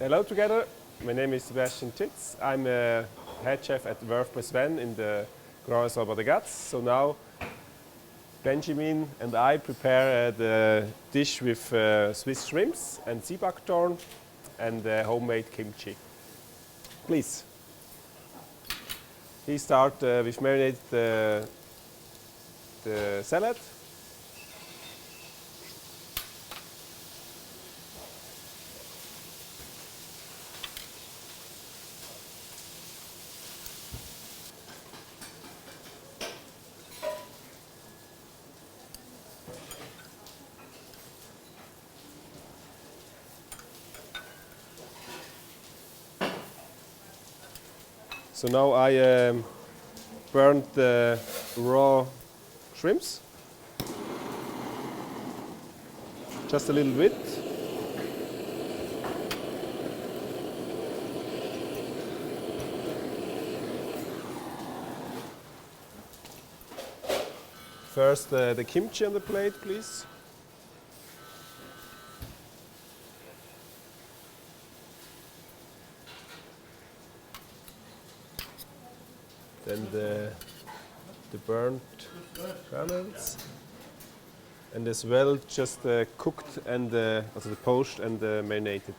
Hello together, my name is Sebastian Titz. I'm a head chef at Verve by Sven in the Grand Resort Bad Ragaz. So now Benjamin and I prepare the dish with Swiss shrimps and sea buckthorn and homemade kimchi. Please. We start with marinate the salad. So now I burned the raw shrimps, just a little bit. First the kimchi on the plate, please. Then the burnt kernels, and as well just cooked and also the poached and marinated.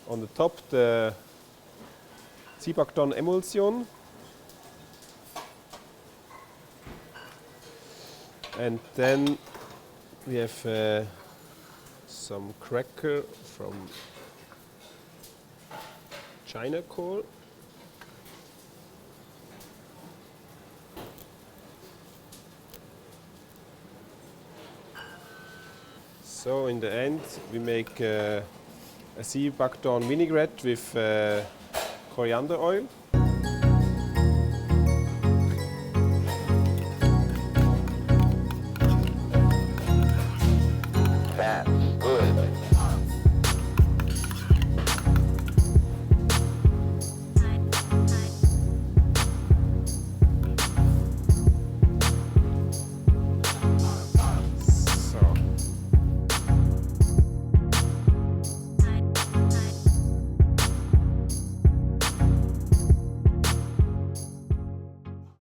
On the top the sea buckthorn emulsion, and then we have some cracker from China coal. So in the end we make a sea buckthorn vinaigrette with coriander oil.